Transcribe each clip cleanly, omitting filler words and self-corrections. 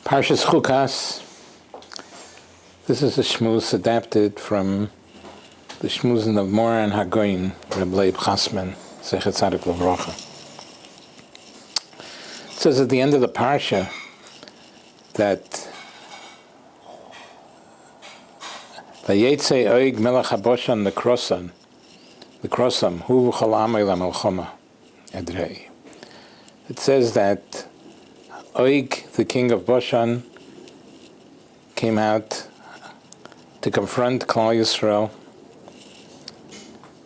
Parshas Chukas. This is a shmuz adapted from the shmuzin of Moran Hagoyin, Reb Leib Chasman, Zechet Tzadik Livrocha. It says at the end of the parsha that Vayetze Oig Melech HaBoshan the Krosam, Hu V'chol Amei LaMelchama Edrei. It says that Oig, the king of Bashan, came out to confront Klal Yisrael,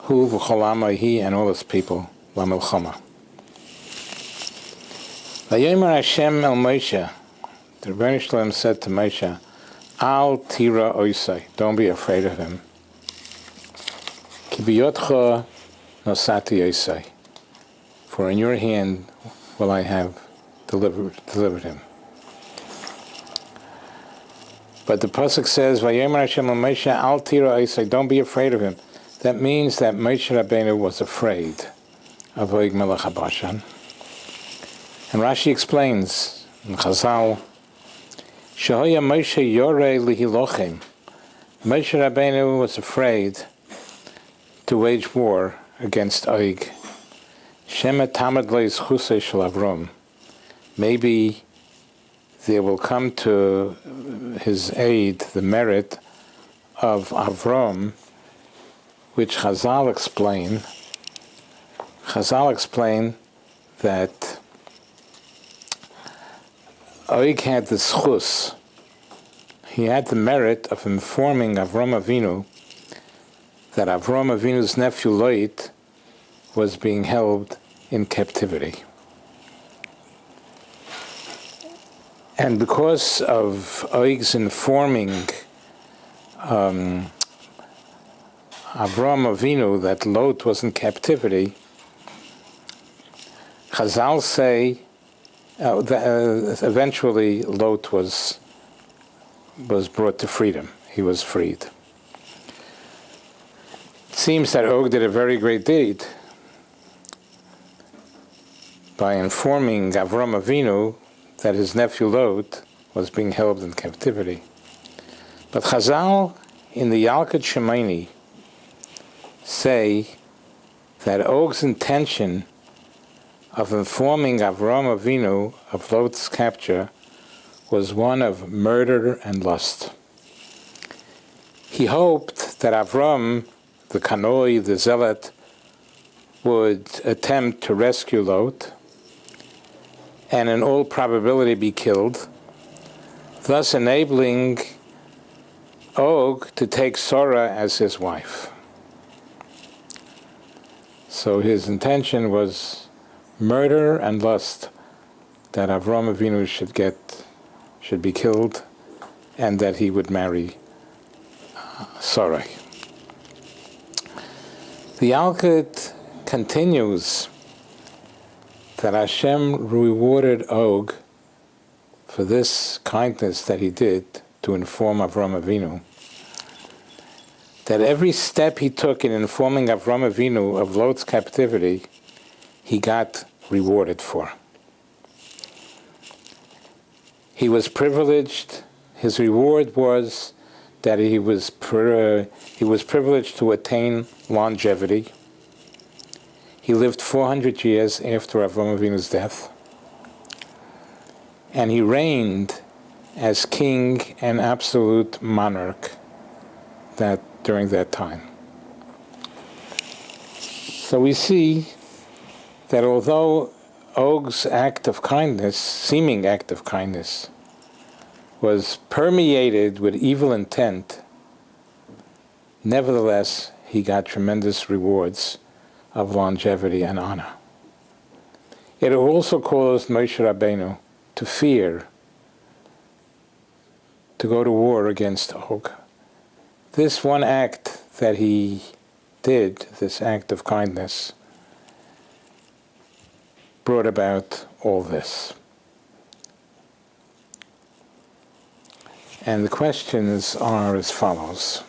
Hu V'chol Amei, he and all his people, LaMelchama. Vayomer Hashem el Moshe, the Rebbeinu Shalom said to Moshe, Al tira oisai, don't be afraid of him. Ki biyotcha nosati oisai, for in your hand will I have delivered him. But the pasuk says, Vayomer Hashem el Moshe, Al tira oisai, don't be afraid of him. That means that Moshe Rabbeinu was afraid of Oig Melech HaBashan. And Rashi explains in Chazal, Shehoya Moshe Yorei Lihilochem. Moshe Rabbeinu was afraid to wage war against Oig. Shema Tamad Leis Chusei Shel Avrom. Maybe there will come to his aid the merit of Avrom, which Chazal explain. Chazal explain that Oig had the schus. He had the merit of informing Avram Avinu that Avram Avinu's nephew Lot was being held in captivity. And because of Oig's informing Avram Avinu that Lot was in captivity, Chazal say eventually Lot was brought to freedom. He was freed. It seems that Og did a very great deed by informing Avram Avinu that his nephew Lot was being held in captivity. But Chazal in the Yalkut Shemaini say that Og's intention of informing Avram Avinu of Lot's capture was one of murder and lust. He hoped that Avram, the Kanoi, the Zealot, would attempt to rescue Lot and in all probability be killed, thus enabling Og to take Sora as his wife. So his intention was murder and lust, that Avram Avinu should be killed, and that he would marry Sarai. The Yalkut continues that Hashem rewarded Og for this kindness that he did to inform Avram Avinu, that every step he took in informing Avram Avinu of Lot's captivity, he got rewarded for. He was privileged. His reward was that he was privileged to attain longevity. He lived 400 years after Avram Avinu's death, and he reigned as king and absolute monarch during that time. So we see that although Og's act of kindness, seeming act of kindness, was permeated with evil intent, nevertheless, he got tremendous rewards of longevity and honor. It also caused Moshe Rabbeinu to fear, to go to war against Og. This one act that he did, this act of kindness, brought about all this. And the questions are as follows.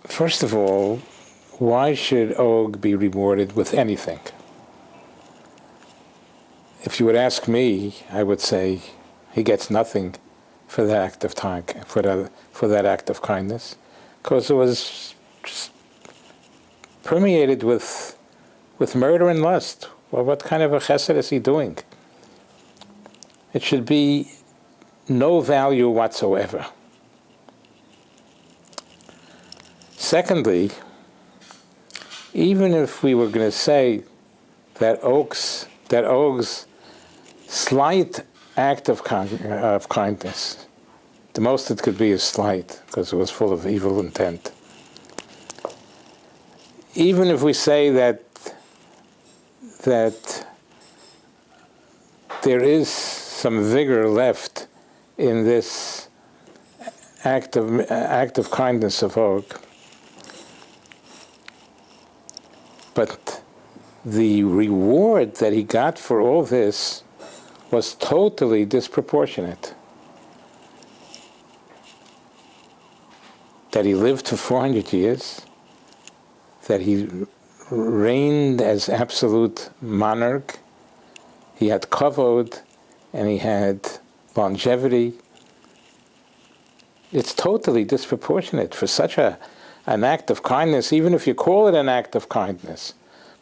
First of all, why should Og be rewarded with anything? if you would ask me, I would say he gets nothing for that act of for that act of kindness, because it was just permeated with murder and lust. Well, what kind of a chesed is he doing? It should be no value whatsoever. Secondly, even if we were going to say that Og's slight act of kindness, the most it could be is slight, because it was full of evil intent. Even if we say that there is some vigor left in this act of kindness of Og, but the reward that he got for all this was totally disproportionate. That he lived for 400 years, that he reigned as absolute monarch, he had kavod, and he had longevity. It's totally disproportionate for such an act of kindness, even if you call it an act of kindness.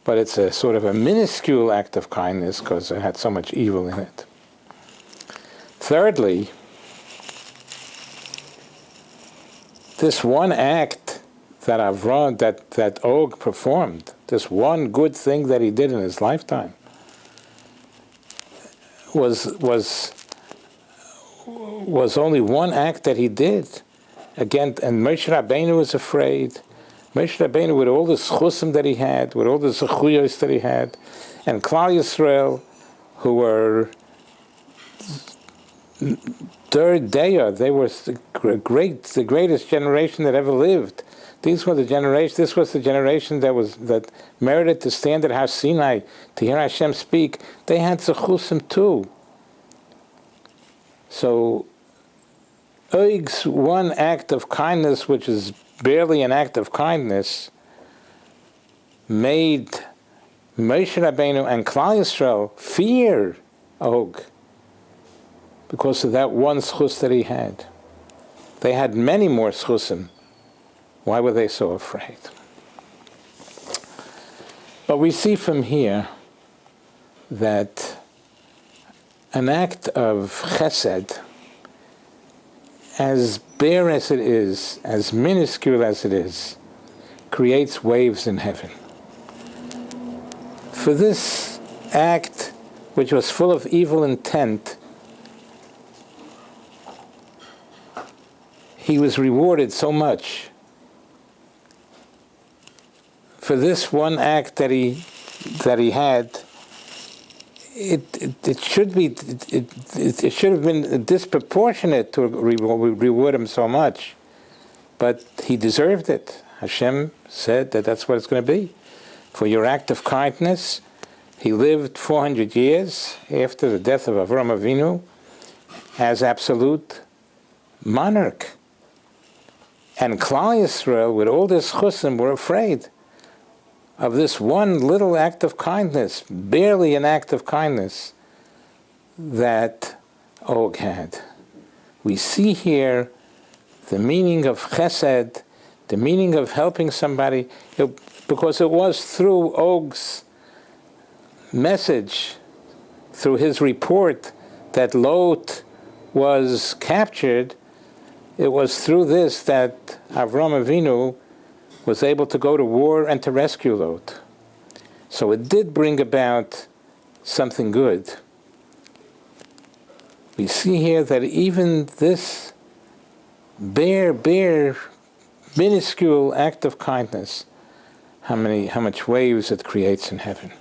But it's a sort of a minuscule act of kindness because it had so much evil in it. Thirdly, this one act that that Og performed, this one good thing that he did in his lifetime, was only one act that he did. Again, and Moshe Rabbeinu was afraid. Moshe Rabbeinu, with all the schusim that he had, with all the zechuyos that he had, and Klal Yisrael, who were third Deya, they were the greatest generation that ever lived. This was the generation that merited to stand at Har Sinai to hear Hashem speak. They had zechusim too. So, Og's one act of kindness, which is barely an act of kindness, made Moshe Rabbeinu and Klal Yisrael fear Og because of that one schus that he had. They had many more schusim. Why were they so afraid? But we see from here that an act of chesed, as bare as it is, as minuscule as it is, creates waves in heaven. For this act, which was full of evil intent, he was rewarded so much. For this one act that he had, it should have been disproportionate to reward him so much, but he deserved it. Hashem said that that's what it's going to be. For your act of kindness, he lived 400 years after the death of Avraham Avinu as absolute monarch. And Klal Yisrael, with all this chusim, were afraid of this one little act of kindness, barely an act of kindness, that Og had. We see here the meaning of chesed, the meaning of helping somebody, because it was through Og's message, through his report, that Lot was captured. It was through this that Avraham Avinu was able to go to war and to rescue Lot. So it did bring about something good. We see here that even this bare, minuscule act of kindness, how much waves it creates in heaven.